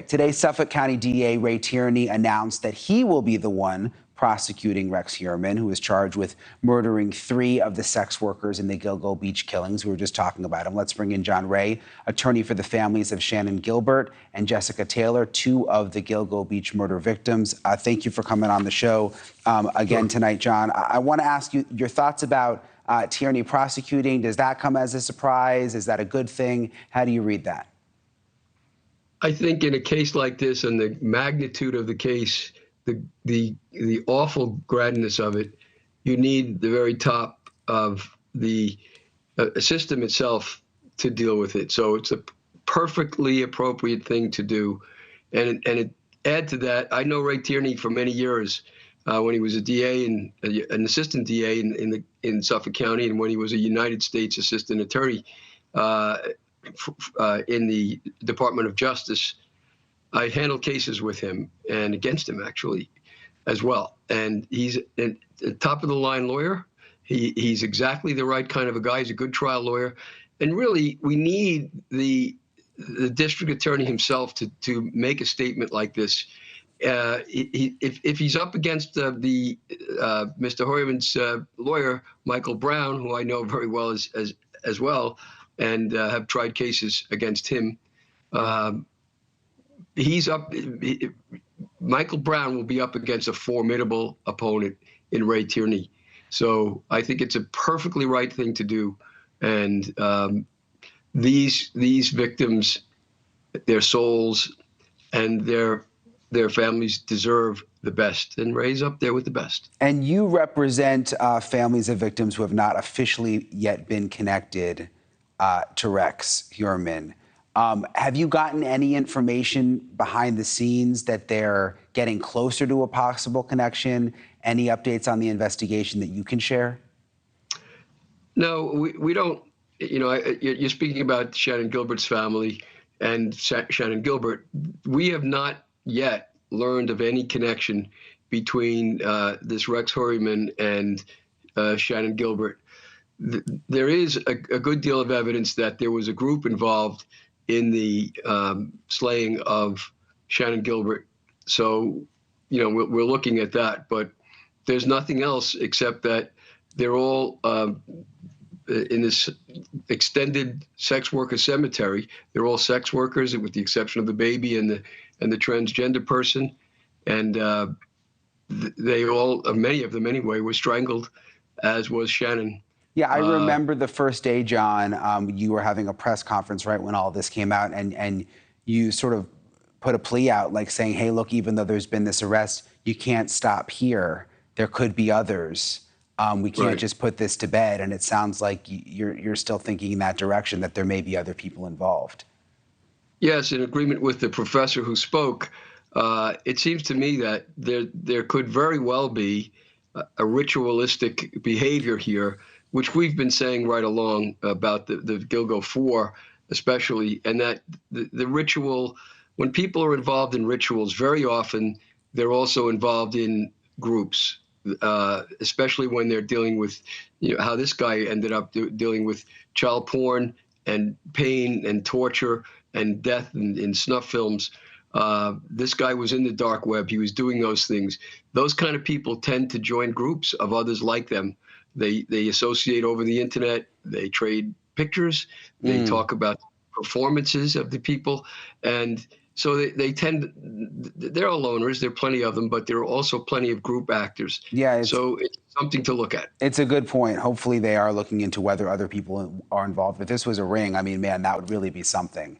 Today, Suffolk County DA Ray Tierney announced that he will be the one prosecuting Rex Heuermann, who is charged with murdering 3 of the sex workers in the Gilgo Beach killings. We were just talking about him. Let's bring in John Ray, attorney for the families of Shannan Gilbert and Jessica Taylor, 2 of the Gilgo Beach murder victims. Thank you for coming on the show again tonight, John. I want to ask you your thoughts about Tierney prosecuting. Does that come as a surprise? Is that a good thing? How do you read that? I think in a case like this and the magnitude of the case, the awful gradness of it, you need the very top of the system itself to deal with it. So it's a perfectly appropriate thing to do. And add to that, I know Ray Tierney for many years when he was a DA and an assistant DA in Suffolk County, and when he was a United States assistant attorney in the Department of Justice. I handled cases with him and against him, actually, as well. And he's a top-of-the-line lawyer. He's exactly the right kind of a guy. He's a good trial lawyer. And really, we need the district attorney himself to make a statement like this. If he's up against Mr. Heuermann's lawyer, Michael Brown, who I know very well as well, and have tried cases against him, Michael Brown will be up against a formidable opponent in Ray Tierney. So I think it's a perfectly right thing to do. And these victims, their souls and their families deserve the best, and Ray's up there with the best. And you represent families of victims who have not officially yet been connected to Rex Heuermann. Have you gotten any information behind the scenes that they're getting closer to a possible connection? Any updates on the investigation that you can share? No, we don't. You know, you're speaking about Shannan Gilbert's family and Shannan Gilbert. We have not yet learned of any connection between this Rex Heuermann and Shannan Gilbert. There is a good deal of evidence that there was a group involved in the slaying of Shannan Gilbert. So, you know, we're looking at that, but there's nothing else except that they're all in this extended sex worker cemetery. They're all sex workers, with the exception of the baby and the transgender person. And they all, many of them anyway, were strangled, as was Shannan. Yeah, I remember the first day, John, you were having a press conference right when all this came out, and you sort of put a plea out, like saying, hey, look, even though there's been this arrest, you can't stop here. There could be others. We can't just put this to bed. And it sounds like you're still thinking in that direction, that there may be other people involved. Yes, in agreement with the professor who spoke, it seems to me that there could very well be a ritualistic behavior here, which we've been saying right along about the Gilgo 4 especially, and that the ritual, when people are involved in rituals, very often they're also involved in groups, especially when they're dealing with, you know, how this guy ended up dealing with child porn and pain and torture and death in snuff films. This guy was in the dark web. He was doing those things. Those kind of people tend to join groups of others like them. They associate over the internet. They trade pictures. They talk about performances of the people. And so they tend, there are loners, there are plenty of them, but there are also plenty of group actors. Yeah. So it's something to look at. It's a good point. Hopefully they are looking into whether other people are involved. If this was a ring, I mean, man, that would really be something.